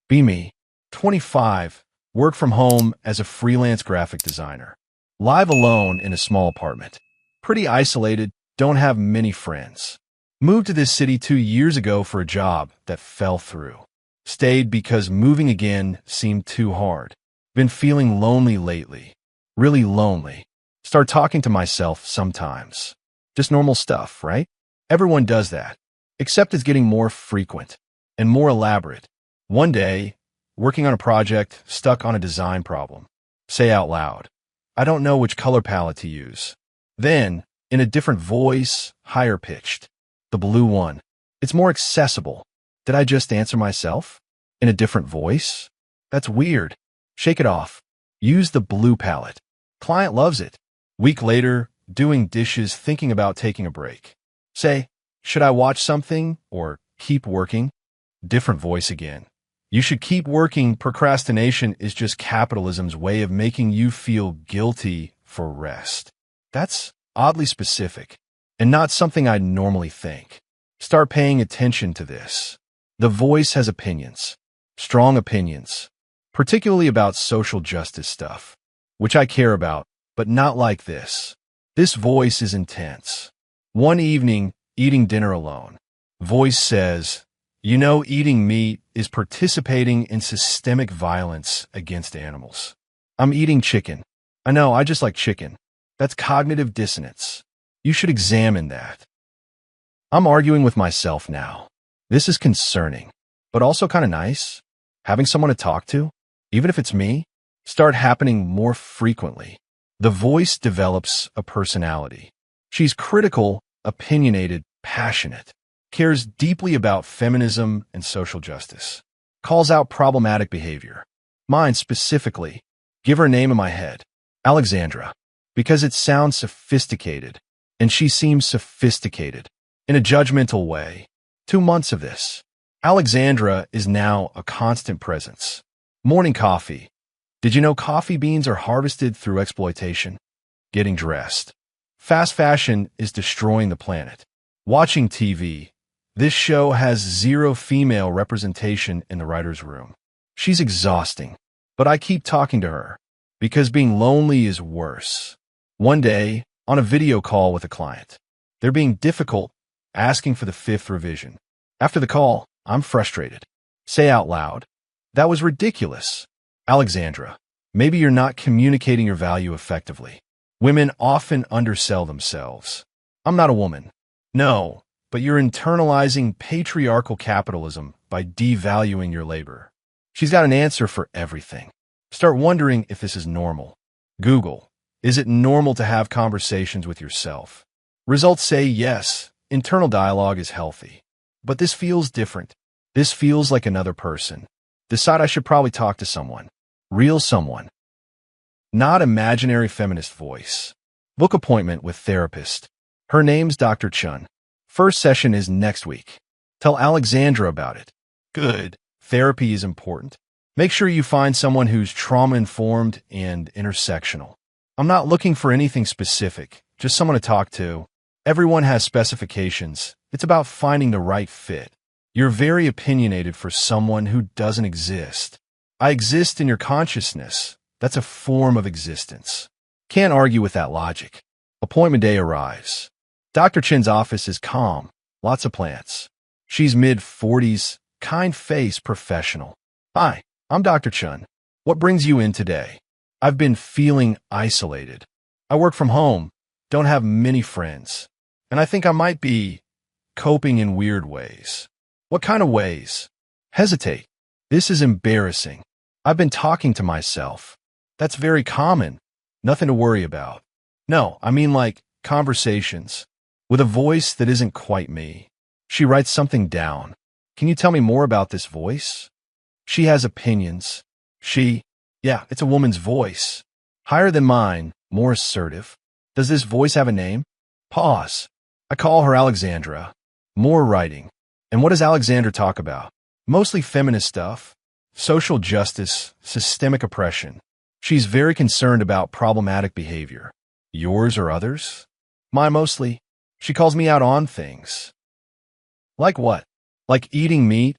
Be me, 25, work from home as a freelance graphic designer. Live alone in a small apartment. Pretty isolated, don't have many friends. Moved to this city 2 years ago for a job that fell through. Stayed because moving again seemed too hard. Been feeling lonely lately. Really lonely. Start talking to myself sometimes. Just normal stuff, right? Everyone does that. Except it's getting more frequent and more elaborate. One day, working on a project, stuck on a design problem. Say out loud, I don't know which color palette to use. Then, in a different voice, higher pitched. The blue one. It's more accessible. Did I just answer myself? In a different voice? That's weird. Shake it off. Use the blue palette. Client loves it. Week later, doing dishes, thinking about taking a break. Say, should I watch something or keep working? Different voice again. You should keep working. Procrastination is just capitalism's way of making you feel guilty for rest. That's oddly specific and not something I'd normally think. Start paying attention to this. The voice has opinions, strong opinions, particularly about social justice stuff, which I care about, but not like this. This voice is intense. One evening, eating dinner alone, voice says, you know, eating meat is participating in systemic violence against animals. I'm eating chicken. I know, I just like chicken. That's cognitive dissonance. You should examine that. I'm arguing with myself now. This is concerning, but also kind of nice. Having someone to talk to, even if it's me, start happening more frequently. The voice develops a personality. She's critical, opinionated, passionate, cares deeply about feminism and social justice, calls out problematic behavior. Mine specifically, give her name in my head, Alexandra, because it sounds sophisticated, and she seems sophisticated, in a judgmental way. 2 months of this. Alexandra is now a constant presence. Morning coffee. Did you know coffee beans are harvested through exploitation? Getting dressed. Fast fashion is destroying the planet. Watching TV. This show has zero female representation in the writer's room. She's exhausting, but I keep talking to her because being lonely is worse. One day, on a video call with a client, they're being difficult, asking for the 5th revision. After the call, I'm frustrated. Say out loud, that was ridiculous. Alexandra, maybe you're not communicating your value effectively. Women often undersell themselves. I'm not a woman. No, but you're internalizing patriarchal capitalism by devaluing your labor. She's got an answer for everything. Start wondering if this is normal. Google, is it normal to have conversations with yourself? Results say yes, internal dialogue is healthy. But this feels different. This feels like another person. Decide I should probably talk to someone. Real someone. Not imaginary feminist voice. Book appointment with therapist. Her name's Dr. Chun. First session is next week. Tell Alexandra about it. Good. Therapy is important. Make sure you find someone who's trauma-informed and intersectional. I'm not looking for anything specific, just someone to talk to. Everyone has specifications. It's about finding the right fit. You're very opinionated for someone who doesn't exist. I exist in your consciousness. That's a form of existence. Can't argue with that logic. Appointment day arrives. Dr. Chin's office is calm. Lots of plants. She's mid-40s, kind face, professional. Hi, I'm Dr. Chun. What brings you in today? I've been feeling isolated. I work from home, don't have many friends, and I think I might be coping in weird ways. What kind of ways? Hesitate. This is embarrassing. I've been talking to myself. That's very common. Nothing to worry about. No, I mean like conversations with a voice that isn't quite me. She writes something down. Can you tell me more about this voice? She has opinions. Yeah, it's a woman's voice. Higher than mine, more assertive. Does this voice have a name? Pause. I call her Alexandra. More writing. And what does Alexandra talk about? Mostly feminist stuff. Social justice, systemic oppression. She's very concerned about problematic behavior. Yours or others? Mine mostly. She calls me out on things. Like what? Like eating meat?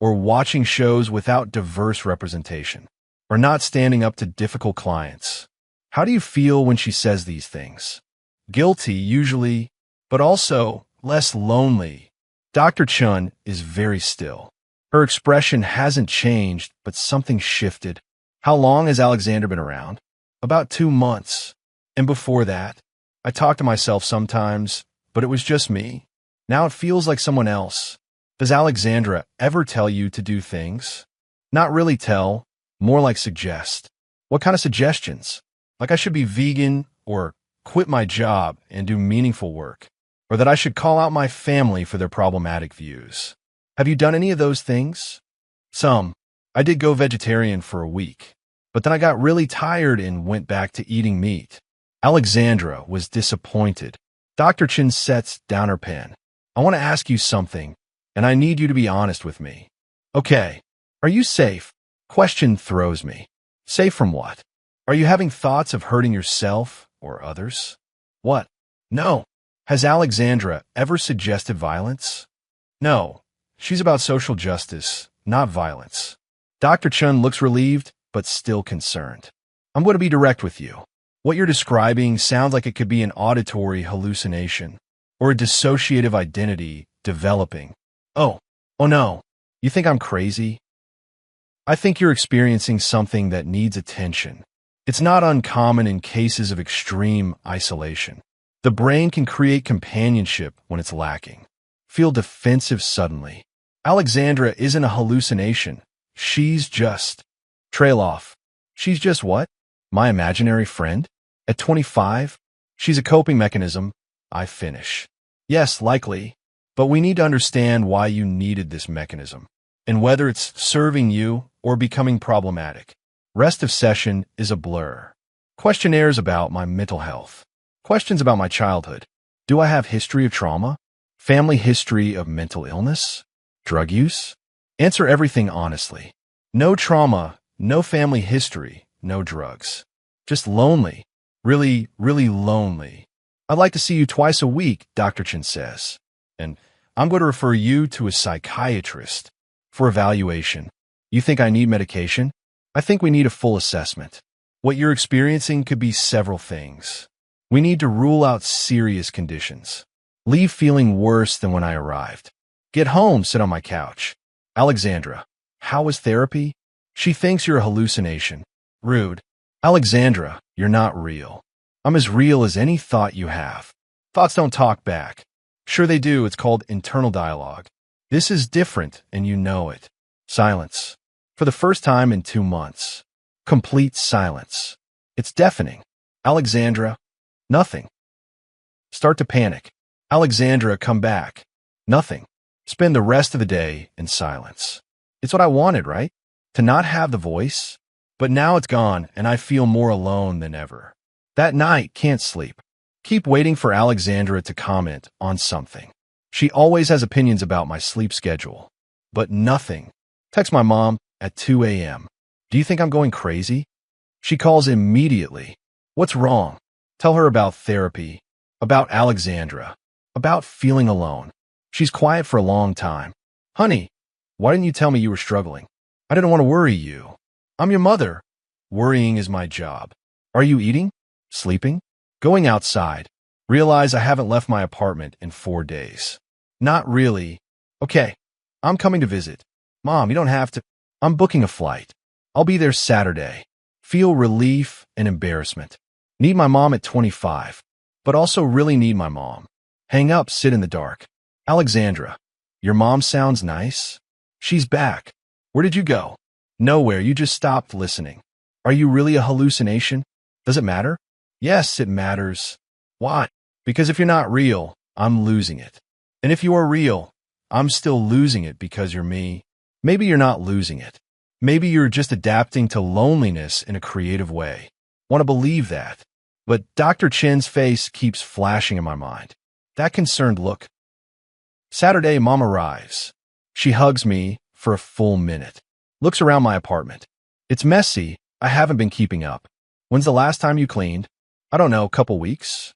or watching shows without diverse representation, or not standing up to difficult clients. How do you feel when she says these things? Guilty, usually, but also less lonely. Dr. Chun is very still. Her expression hasn't changed, but something shifted. How long has Alexandra been around? About 2 months. And before that, I talk to myself sometimes, but it was just me. Now it feels like someone else. Does Alexandra ever tell you to do things? Not really tell, more like suggest. What kind of suggestions? Like I should be vegan, or quit my job and do meaningful work, or that I should call out my family for their problematic views. Have you done any of those things? Some. I did go vegetarian for a week, but then I got really tired and went back to eating meat. Alexandra was disappointed. Dr. Chin sets down her pen. I want to ask you something, and I need you to be honest with me. Okay. Are you safe? Question throws me. Safe from what? Are you having thoughts of hurting yourself or others? What? No. Has Alexandra ever suggested violence? No. She's about social justice, not violence. Dr. Chun looks relieved, but still concerned. I'm going to be direct with you. What you're describing sounds like it could be an auditory hallucination, or a dissociative identity developing. Oh no. You think I'm crazy? I think you're experiencing something that needs attention. It's not uncommon in cases of extreme isolation. The brain can create companionship when it's lacking. Feel defensive suddenly. Alexandra isn't a hallucination. She's just... Trail off. She's just what? My imaginary friend? At 25? She's a coping mechanism. I finish. Yes, likely. But we need to understand why you needed this mechanism, and whether it's serving you or becoming problematic. Rest of session is a blur. Questionnaires about my mental health. Questions about my childhood. Do I have history of trauma? Family history of mental illness? Drug use? Answer everything honestly. No trauma, no family history, no drugs. Just lonely. Really, really lonely. I'd like to see you twice a week, Dr. Chin says. And I'm going to refer you to a psychiatrist for evaluation. You think I need medication? I think we need a full assessment. What you're experiencing could be several things. We need to rule out serious conditions. Leave feeling worse than when I arrived. Get home, sit on my couch. Alexandra, how was therapy? She thinks you're a hallucination. Rude. Alexandra, you're not real. I'm as real as any thought you have. Thoughts don't talk back. Sure they do, it's called internal dialogue. This is different, and you know it. Silence. For the first time in 2 months. Complete silence. It's deafening. Alexandra, nothing. Start to panic. Alexandra, come back. Nothing. Spend the rest of the day in silence. It's what I wanted, right? To not have the voice. But now it's gone, and I feel more alone than ever. That night, can't sleep. Keep waiting for Alexandra to comment on something. She always has opinions about my sleep schedule. But nothing. Text my mom at 2 a.m. Do you think I'm going crazy? She calls immediately. What's wrong? Tell her about therapy, about Alexandra, about feeling alone. She's quiet for a long time. Honey, why didn't you tell me you were struggling? I didn't want to worry you. I'm your mother. Worrying is my job. Are you eating? Sleeping? Going outside. Realize I haven't left my apartment in 4 days. Not really. Okay, I'm coming to visit. Mom, you don't have to. I'm booking a flight. I'll be there Saturday. Feel relief and embarrassment. Need my mom at 25, but also really need my mom. Hang up, sit in the dark. Alexandra, your mom sounds nice. She's back. Where did you go? Nowhere, you just stopped listening. Are you really a hallucination? Does it matter? Yes, it matters. Why? Because if you're not real, I'm losing it. And if you are real, I'm still losing it because you're me. Maybe you're not losing it. Maybe you're just adapting to loneliness in a creative way. Want to believe that. But Dr. Chin's face keeps flashing in my mind. That concerned look. Saturday, Mom arrives. She hugs me for a full minute. Looks around my apartment. It's messy. I haven't been keeping up. When's the last time you cleaned? I don't know, couple weeks.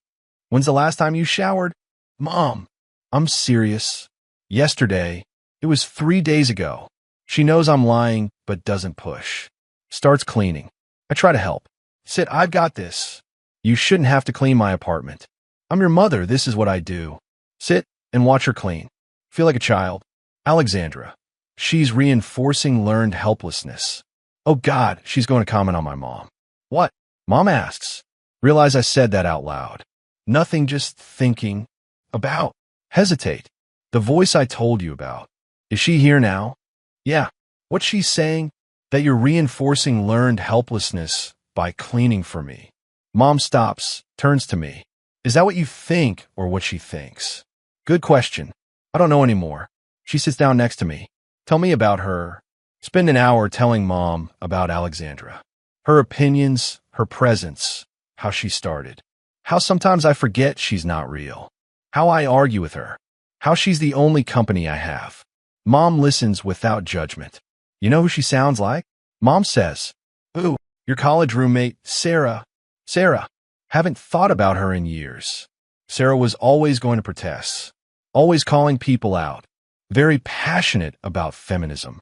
When's the last time you showered? Mom, I'm serious. Yesterday. It was 3 days ago. She knows I'm lying, but doesn't push. Starts cleaning. I try to help. Sit, I've got this. You shouldn't have to clean my apartment. I'm your mother, this is what I do. Sit and watch her clean. Feel like a child. Alexandra. She's reinforcing learned helplessness. Oh God, she's going to comment on my mom. What? Mom asks. Realize I said that out loud. Nothing, just thinking. About. Hesitate. The voice I told you about. Is she here now? Yeah. What's she saying? That you're reinforcing learned helplessness by cleaning for me. Mom stops, turns to me. Is that what you think or what she thinks? Good question. I don't know anymore. She sits down next to me. Tell me about her. Spend an hour telling Mom about Alexandra. Her opinions, her presence, how she started. How sometimes I forget she's not real. How I argue with her. How she's the only company I have. Mom listens without judgment. You know who she sounds like? Mom says, "Ooh, your college roommate, Sarah." Sarah. Haven't thought about her in years. Sarah was always going to protest. Always calling people out. Very passionate about feminism.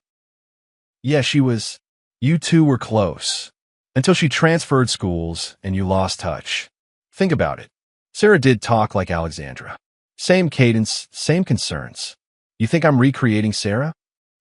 Yeah, she was. You two were close. Until she transferred schools and you lost touch. Think about it. Sarah did talk like Alexandra. Same cadence, same concerns. You think I'm recreating Sarah?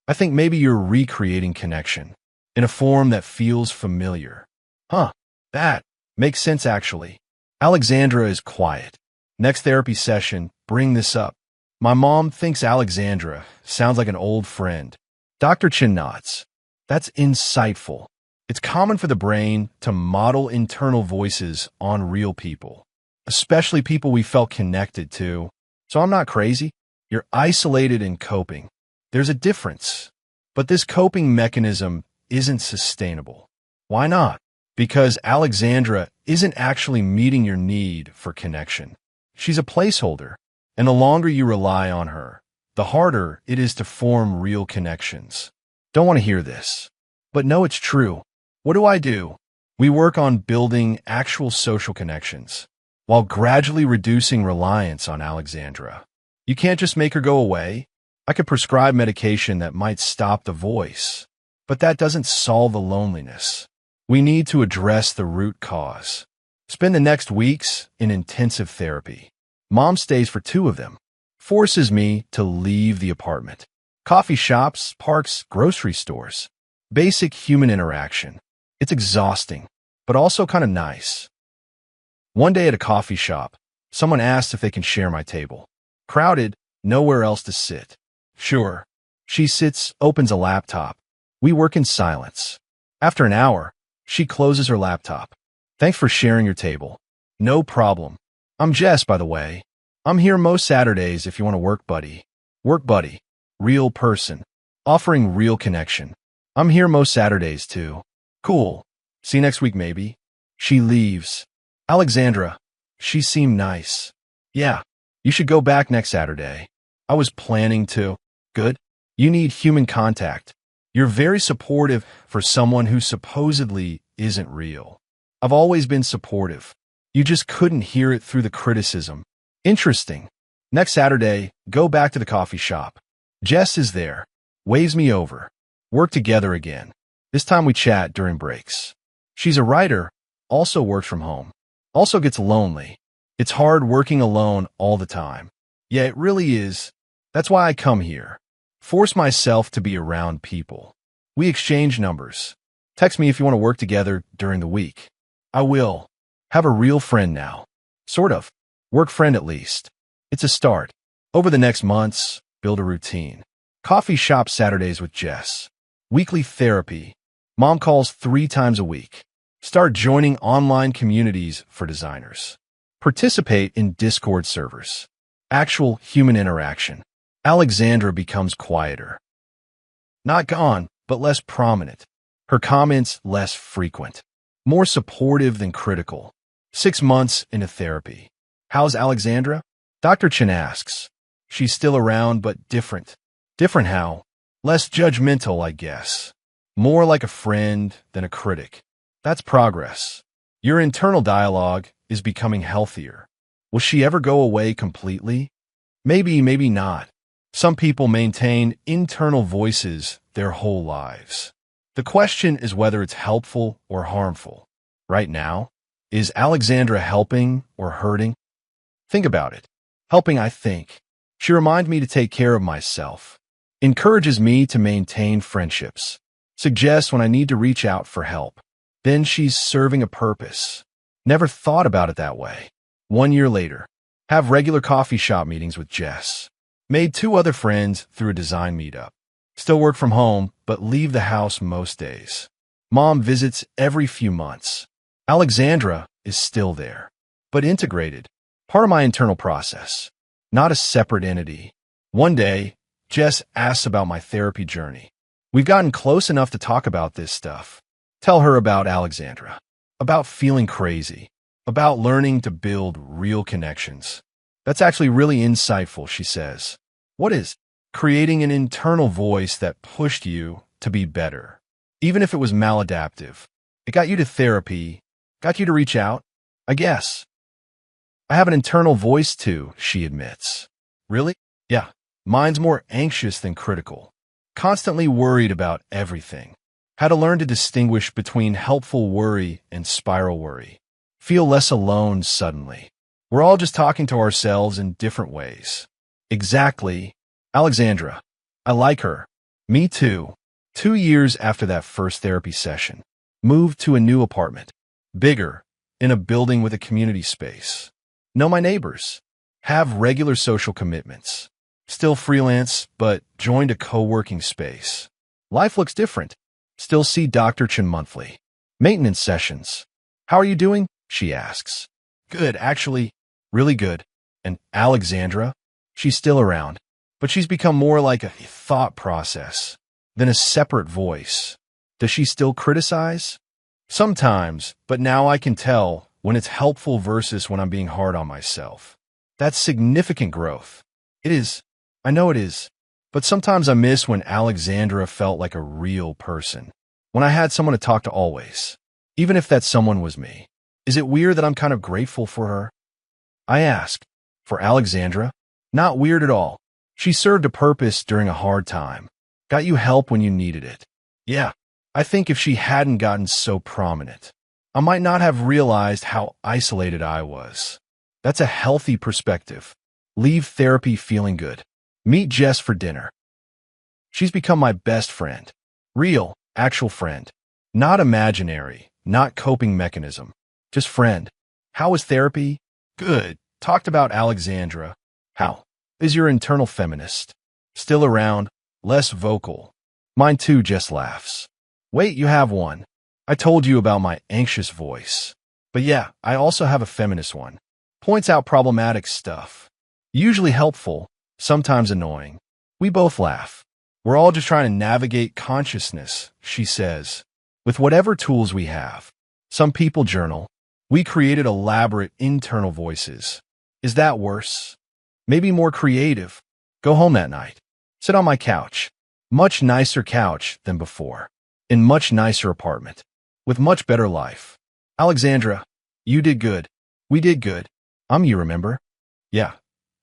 I think maybe you're recreating connection. In a form that feels familiar. Huh. That makes sense actually. Alexandra is quiet. Next therapy session, bring this up. My mom thinks Alexandra sounds like an old friend. Dr. Chin nods. That's insightful. It's common for the brain to model internal voices on real people, especially people we felt connected to. So I'm not crazy. You're isolated and coping. There's a difference. But this coping mechanism isn't sustainable. Why not? Because Alexandra isn't actually meeting your need for connection. She's a placeholder, and the longer you rely on her, the harder it is to form real connections. Don't want to hear this, but know it's true. What do? We work on building actual social connections, while gradually reducing reliance on Alexandra. You can't just make her go away. I could prescribe medication that might stop the voice, but that doesn't solve the loneliness. We need to address the root cause. Spend the next weeks in intensive therapy. Mom stays for 2 of them. Forces me to leave the apartment. Coffee shops, parks, grocery stores. Basic human interaction. It's exhausting, but also kind of nice. One day at a coffee shop, someone asked if they can share my table. Crowded, nowhere else to sit. Sure. She sits, opens a laptop. We work in silence. After an hour, she closes her laptop. Thanks for sharing your table. No problem. I'm Jess, by the way. I'm here most Saturdays if you want to work buddy. Work buddy. Real person. Offering real connection. I'm here most Saturdays too. Cool. See you next week maybe. She leaves. Alexandra. She seemed nice. Yeah. You should go back next Saturday. I was planning to. Good. You need human contact. You're very supportive for someone who supposedly isn't real. I've always been supportive. You just couldn't hear it through the criticism. Interesting. Next Saturday, go back to the coffee shop. Jess is there. Waves me over. Work together again. This time we chat during breaks. She's a writer, also works from home. Also gets lonely. It's hard working alone all the time. Yeah, it really is. That's why I come here. Force myself to be around people. We exchange numbers. Text me if you want to work together during the week. I will. Have a real friend now. Sort of. Work friend at least. It's a start. Over the next months, build a routine. Coffee shop Saturdays with Jess. Weekly therapy. Mom calls 3 times a week. Start joining online communities for designers. Participate in Discord servers. Actual human interaction. Alexandra becomes quieter. Not gone, but less prominent. Her comments less frequent. More supportive than critical. 6 months into therapy. How's Alexandra? Dr. Chin asks. She's still around, but different. Different how? Less judgmental, I guess. More like a friend than a critic. That's progress. Your internal dialogue is becoming healthier. Will she ever go away completely? Maybe, maybe not. Some people maintain internal voices that their whole lives. The question is whether it's helpful or harmful. Right now, is Alexandra helping or hurting? Think about it. Helping, I think. She reminds me to take care of myself, encourages me to maintain friendships, suggests when I need to reach out for help. Then she's serving a purpose. Never thought about it that way. 1 year later, have regular coffee shop meetings with Jess. Made 2 other friends through a design meetup. Still work from home, but leave the house most days. Mom visits every few months. Alexandra is still there, but integrated. Part of my internal process, not a separate entity. One day, Jess asks about my therapy journey. We've gotten close enough to talk about this stuff. Tell her about Alexandra, about feeling crazy, about learning to build real connections. That's actually really insightful, she says. What is creating an internal voice that pushed you to be better? Even if it was maladaptive, it got you to therapy, got you to reach out, I guess. I have an internal voice too, she admits. Really? Yeah. Mine's more anxious than critical. Constantly worried about everything. How to learn to distinguish between helpful worry and spiral worry. Feel less alone suddenly. We're all just talking to ourselves in different ways. Exactly. Alexandra. I like her. Me too. 2 years after that first therapy session. Moved to a new apartment. Bigger. In a building with a community space. Know my neighbors. Have regular social commitments. Still freelance, but joined a co-working space. Life looks different. Still see Dr. Chen monthly. Maintenance sessions. How are you doing? She asks. Good, actually. Really good. And Alexandra? She's still around, but she's become more like a thought process than a separate voice. Does she still criticize? Sometimes, but now I can tell when it's helpful versus when I'm being hard on myself. That's significant growth. It is. I know it is. But sometimes I miss when Alexandra felt like a real person. When I had someone to talk to always. Even if that someone was me. Is it weird that I'm kind of grateful for her? I ask. For Alexandra? Not weird at all. She served a purpose during a hard time. Got you help when you needed it. Yeah. I think if she hadn't gotten so prominent, I might not have realized how isolated I was. That's a healthy perspective. Leave therapy feeling good. Meet Jess for dinner. She's become my best friend. Real, actual friend. Not imaginary, not coping mechanism. Just friend. How was therapy? Good. Talked about Alexandra. How is your internal feminist? Still around, less vocal. Mine too, Jess laughs. Wait, you have one. I told you about my anxious voice. But yeah, I also have a feminist one. Points out problematic stuff. Usually helpful, sometimes annoying. We both laugh. We're all just trying to navigate consciousness, she says, with whatever tools we have. Some people journal. We created elaborate internal voices. Is that worse? Maybe more creative. Go home that night. Sit on my couch. Much nicer couch than before. In much nicer apartment. With much better life. Alexandra, you did good. We did good. You remember? Yeah.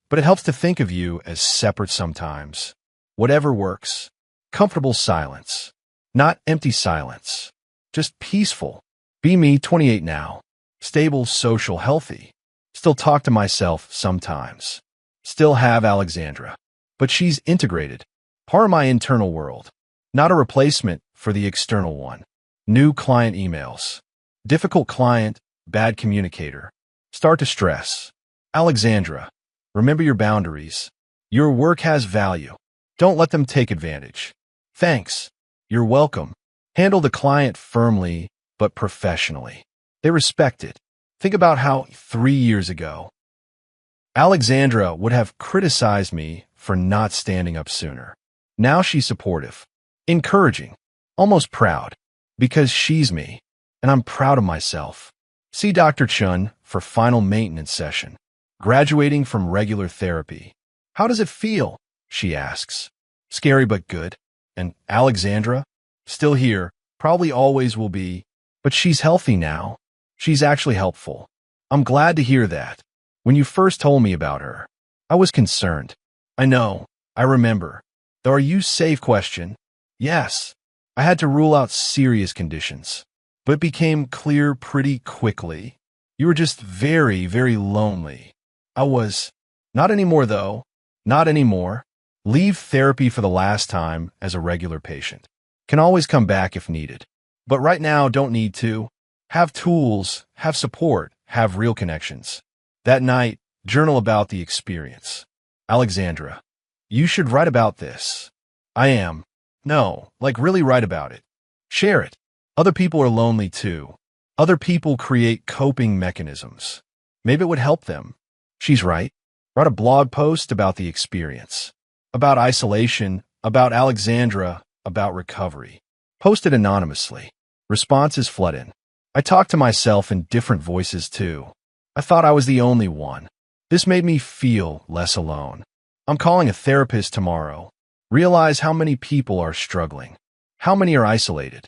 But it helps to think of you as separate sometimes. Whatever works. Comfortable silence. Not empty silence. Just peaceful. Be me, 28 now. Stable, social, healthy. Still talk to myself sometimes. Still have Alexandra. But she's integrated. Part of my internal world. Not a replacement for the external one. New client emails. Difficult client, bad communicator. Start to stress. Alexandra, remember your boundaries. Your work has value. Don't let them take advantage. Thanks. You're welcome. Handle the client firmly, but professionally. They respect it. Think about how 3 years ago, Alexandra would have criticized me for not standing up sooner. Now she's supportive, encouraging, almost proud, because she's me, and I'm proud of myself. See Dr. Chun for final maintenance session. Graduating from regular therapy. How does it feel? She asks. Scary but good. And Alexandra? Still here, probably always will be, but she's healthy now. She's actually helpful. I'm glad to hear that. When you first told me about her, I was concerned. I know, I remember. The "are you safe" question. Yes, I had to rule out serious conditions, but it became clear pretty quickly. You were just very, very lonely. I was. Not anymore, though. Not anymore. Leave therapy for the last time as a regular patient. Can always come back if needed. But right now, don't need to. Have tools, have support, have real connections. That night, journal about the experience. Alexandra, you should write about this. I am. No, like really write about it. Share it. Other people are lonely too. Other people create coping mechanisms. Maybe it would help them. She's right. Write a blog post about the experience. About isolation, about Alexandra, about recovery. Post it anonymously. Responses flood in. I talk to myself in different voices too. I thought I was the only one. This made me feel less alone. I'm calling a therapist tomorrow. Realize how many people are struggling. How many are isolated.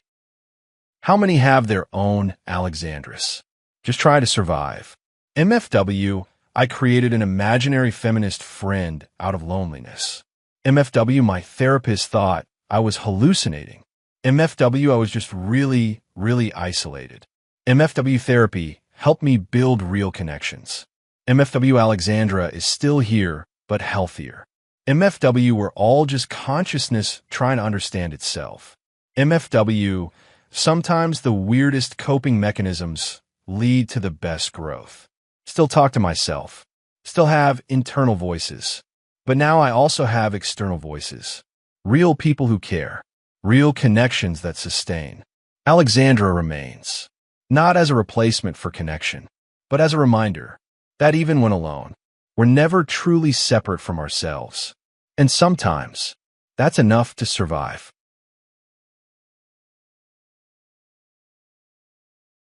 How many have their own Alexandras? Just try to survive. MFW, I created an imaginary feminist friend out of loneliness. MFW, my therapist thought I was hallucinating. MFW, I was just really, really isolated. MFW therapy helped me build real connections. MFW Alexandra is still here, but healthier. MFW, we're all just consciousness trying to understand itself. MFW, sometimes the weirdest coping mechanisms lead to the best growth. Still talk to myself. Still have internal voices. But now I also have external voices. Real people who care. Real connections that sustain. Alexandra remains. Not as a replacement for connection, but as a reminder that even when alone, we're never truly separate from ourselves. And sometimes, that's enough to survive.